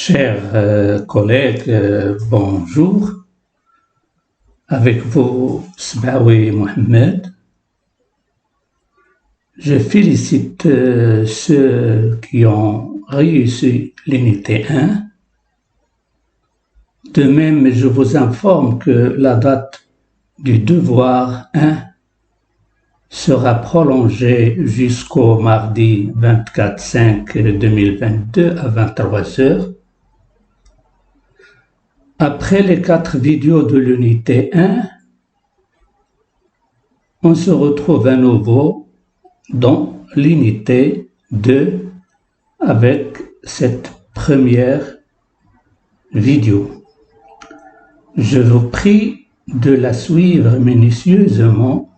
Chers collègues, bonjour. Avec vous, Sbaoui Mohamed. Je félicite ceux qui ont réussi l'unité 1. De même, je vous informe que la date du devoir 1 sera prolongée jusqu'au mardi 24/5/2022 à 23 heures. Après les 4 vidéos de l'unité 1, on se retrouve à nouveau dans l'unité 2 avec cette première vidéo. Je vous prie de la suivre minutieusement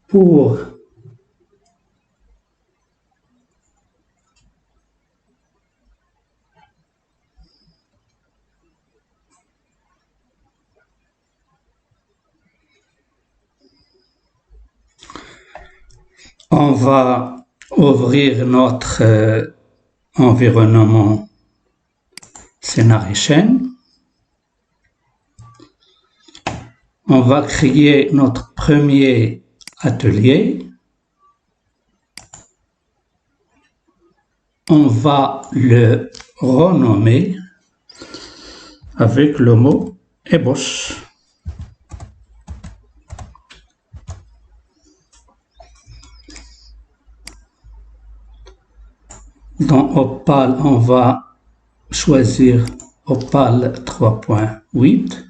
pour on va ouvrir notre environnement scénario chaîne. On va créer notre premier atelier. On va le renommer avec le mot ébauche. Dans Opal, on va choisir Opal 3.8.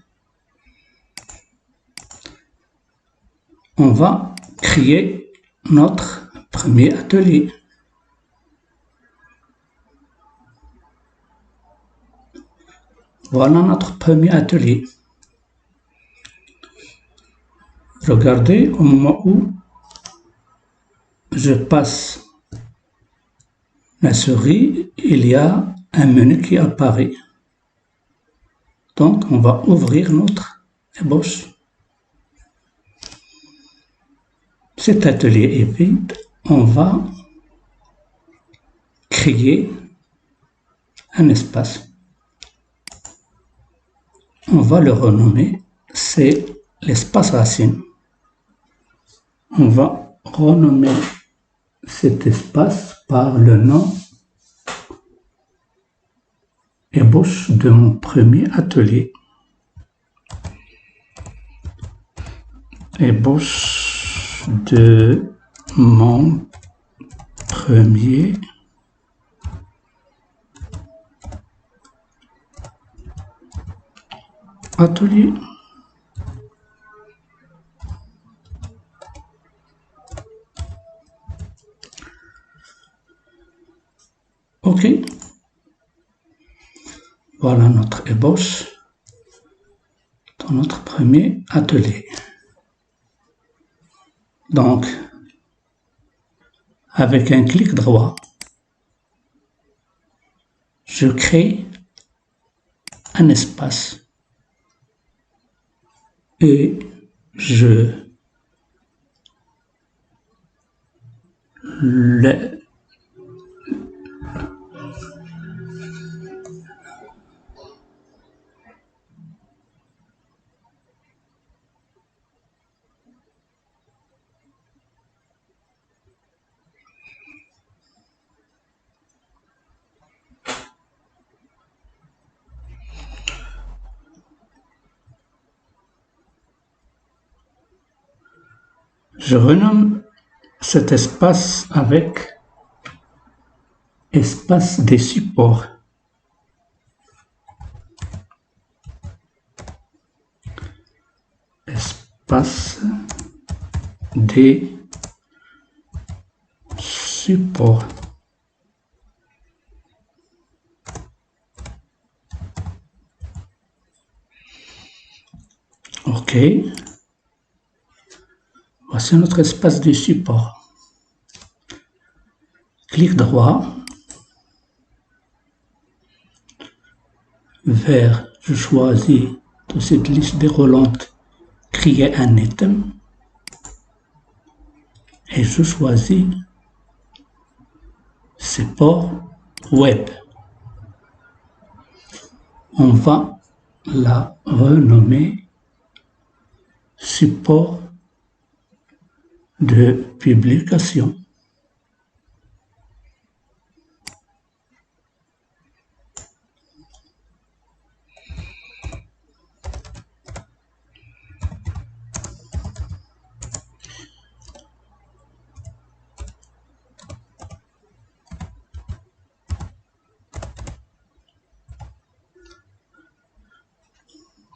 On va créer notre premier atelier. Voilà notre premier atelier. Regardez au moment où je passe la souris, il y a un menu qui apparaît. Donc, on va ouvrir notre ébauche. Cet atelier est vide. On va créer un espace. On va le renommer, c'est l'espace racine. On va renommer cet espace par le nom ébauche de mon premier atelier. Ébauche de mon premier atelier. OK. Voilà notre ébauche dans notre premier atelier. Donc, avec un clic droit, je crée un espace et je le Je renomme cet espace avec espace des supports. Espace des supports. OK. Voici notre espace de support. Clic droit. Vert, je choisis de cette liste déroulante créer un item. Et je choisis support web. On va la renommer support de publication.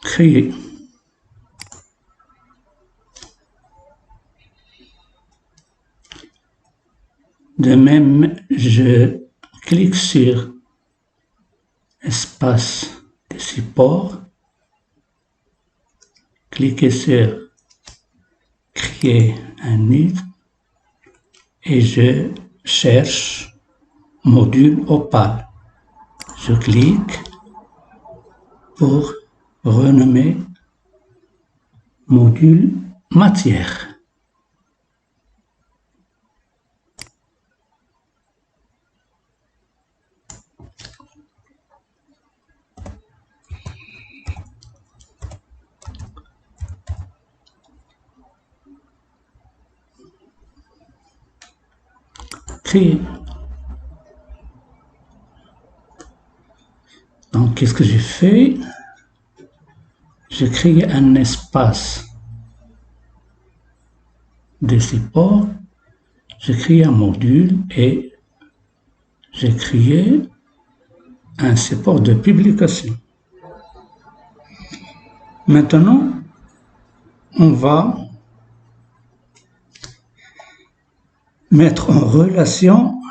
Créer. De même, je clique sur espace de support, cliquez sur créer un livre et je cherche module Opal. Je clique pour renommer module matière. Créer. Donc, qu'est-ce que j'ai fait? J'ai créé un espace de support, j'ai créé un module et j'ai créé un support de publication. Maintenant, on va mettre en relation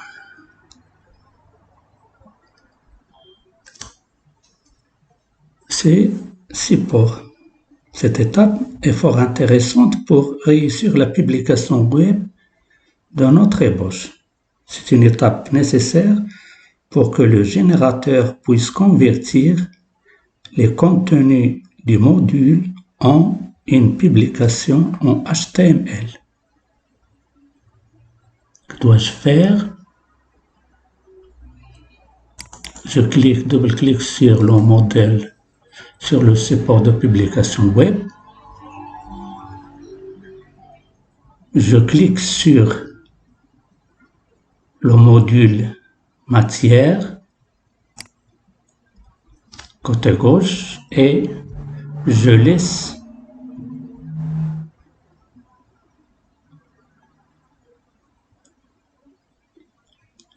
ces supports. Cette étape est fort intéressante pour réussir la publication web de notre ébauche. C'est une étape nécessaire pour que le générateur puisse convertir les contenus du module en une publication en HTML. Que dois-je faire? Je double-clique sur le modèle, sur le support de publication web. Je clique sur le module matière, côté gauche, et je laisse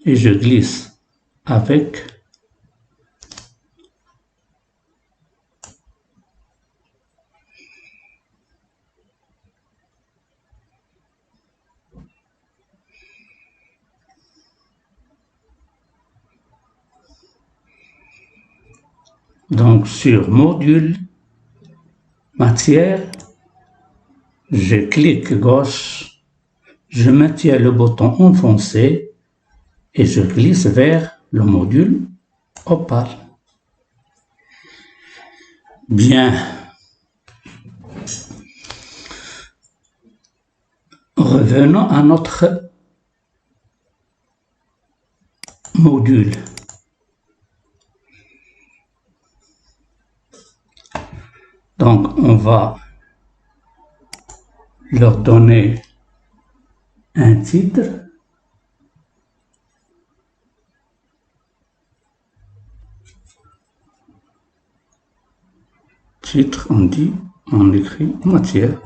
et je glisse avec donc sur module matière, je clique gauche, je maintiens le bouton enfoncé et je glisse vers le module Opal. Bien. Revenons à notre module. Donc, on va leur donner un titre. Titre, on écrit matière.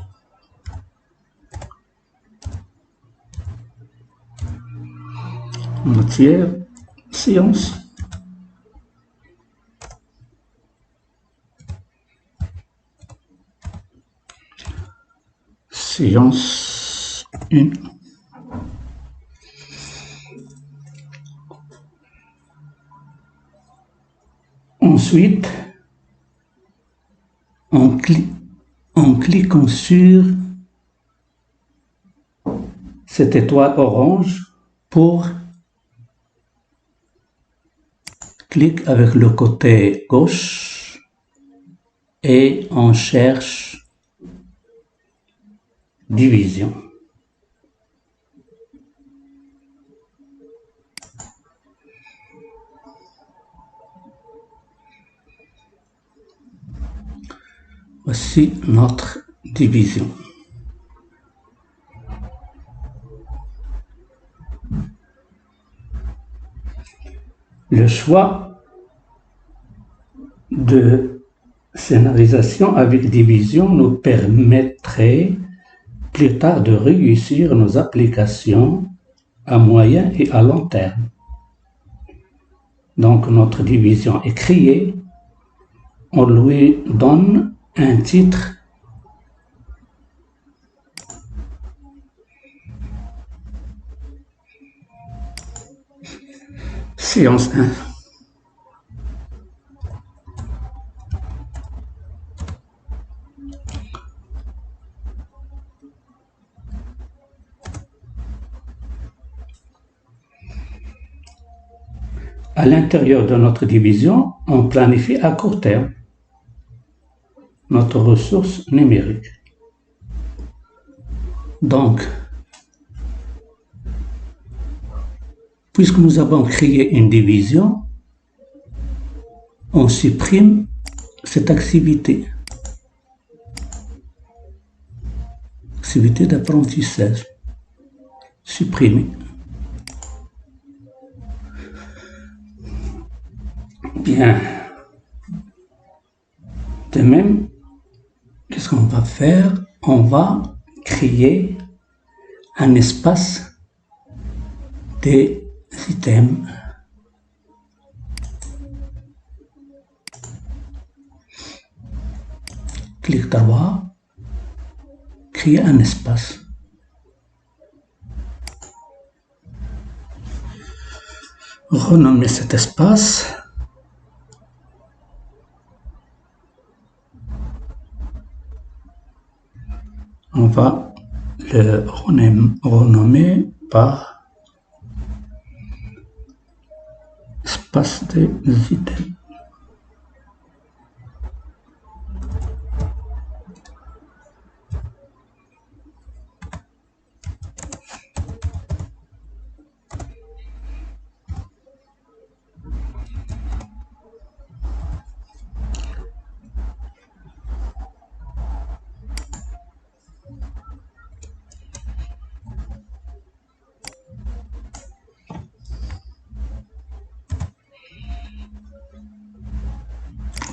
Matière, science. Science 1. Ensuite, en cliquant sur cette étoile orange pour clique avec le côté gauche et on cherche division. Voici notre division. Le choix de scénarisation avec division nous permettrait plus tard de réussir nos applications à moyen et à long terme. Donc notre division est créée, on lui donne un titre séance 1. À l'intérieur de notre division, on planifie à court terme notre ressource numérique. Donc, puisque nous avons créé une division, on supprime cette activité. Activité d'apprentissage. Supprimer. Bien. De même, qu'est-ce qu'on va faire? On va créer un espace des items. Clic droit, créer un espace. Renommer cet espace. On va le renommer par espace des items.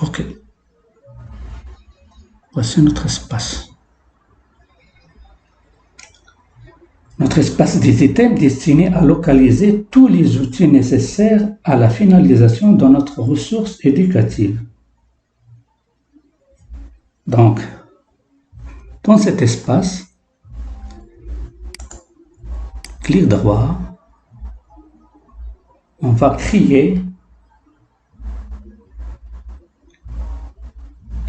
OK. Voici notre espace. Notre espace des items destiné à localiser tous les outils nécessaires à la finalisation de notre ressource éducative. Donc, dans cet espace, clic droit, on va créer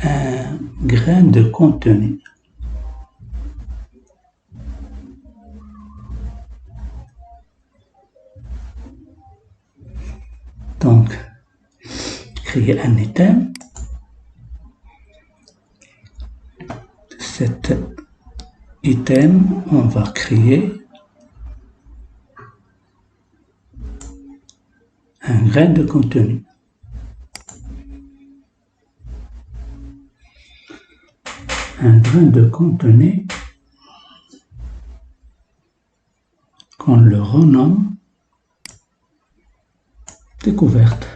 un grain de contenu. Donc, créer un item. Cet item, on va créer un grain de contenu. Un grain de contenu qu'on le renomme découverte.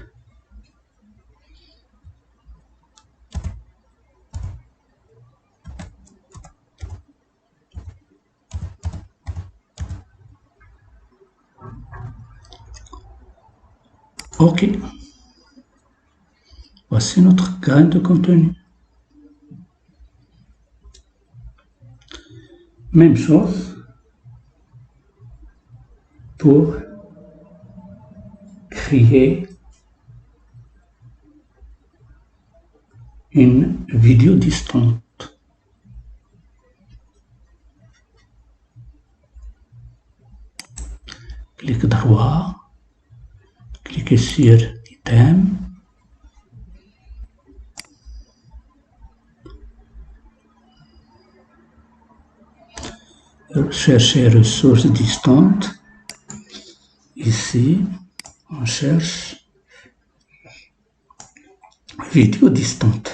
OK. Voici notre grain de contenu. Même chose pour créer une vidéo distante. Clic droit, cliquez sur item, cherchez ressources distantes. Ici, on cherche vidéo distante.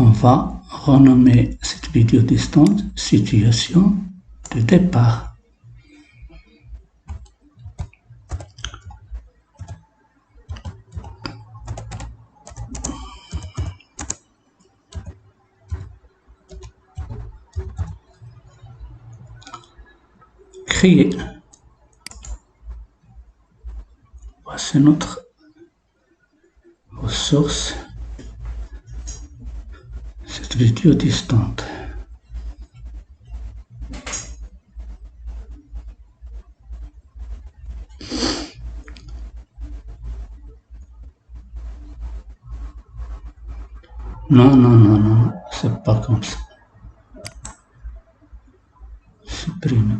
On va renommer cette vidéo distante situation de départ. Créer. Voici notre ressource, cette vidéo distante. Non, c'est pas comme ça. Supprimer.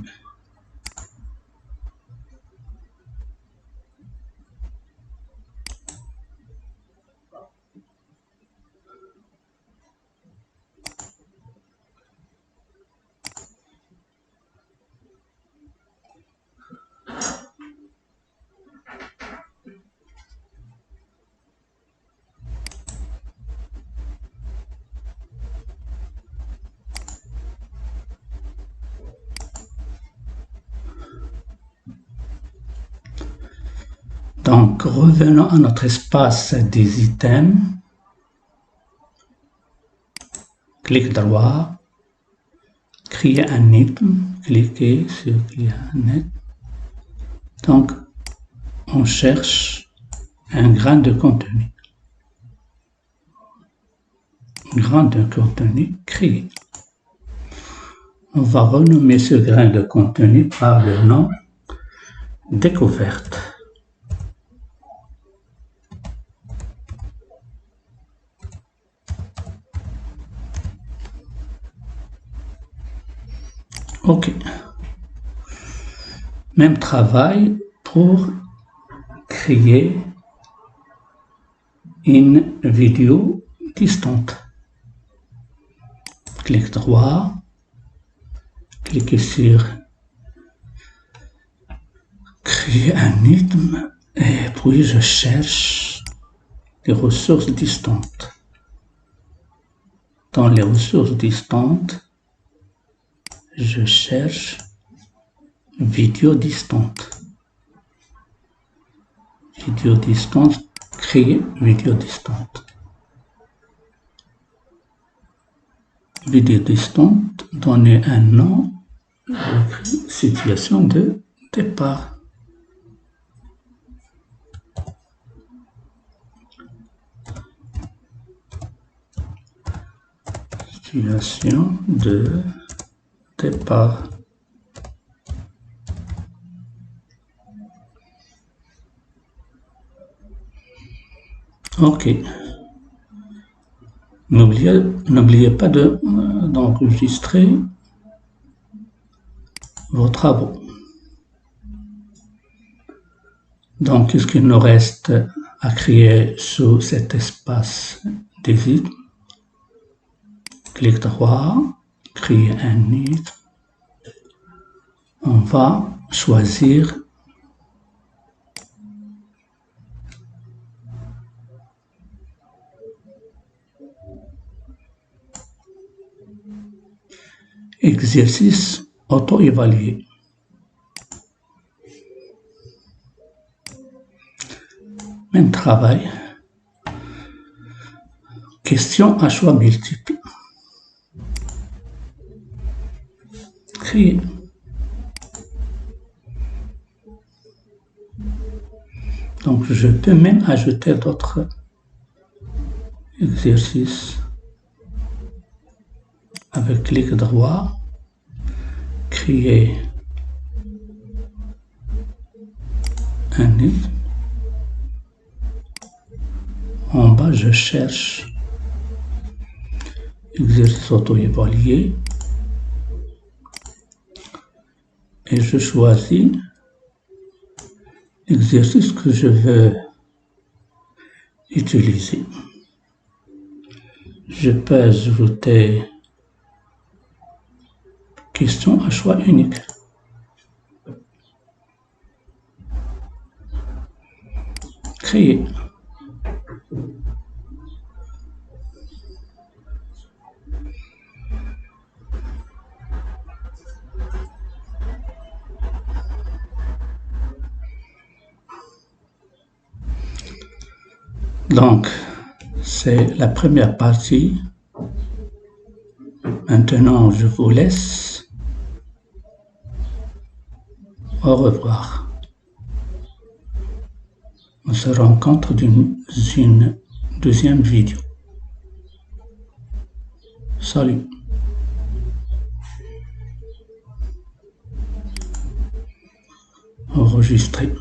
Donc, revenons à notre espace des items. Clic droit, créer un item, cliquez sur créer un item. Donc, on cherche un grain de contenu. Grain de contenu créé. On va renommer ce grain de contenu par le nom découverte. OK. Même travail pour créer une vidéo distante. Clic droit, cliquez sur créer un item et puis je cherche les ressources distantes. Dans les ressources distantes, je cherche vidéo distante. Vidéo distante, créer vidéo distante. Vidéo distante, donner un nom, situation de départ. Situation de départ. OK. N'oubliez pas d'enregistrer vos travaux. Donc, qu'est-ce qu'il nous reste à créer sous cet espace des items? Clic droit, créer un item. On va choisir exercice auto-évalué. Même travail. Question à choix multiple. Créer. Donc, je peux même ajouter d'autres exercices avec clic droit, créer un item. En bas, je cherche exercice auto-évalué et je choisis l'exercice que je veux utiliser. Je peux ajouter question à choix unique. Créer. Donc, c'est la première partie. Maintenant, je vous laisse. Au revoir. On se rencontre dans une deuxième vidéo. Salut. Enregistré.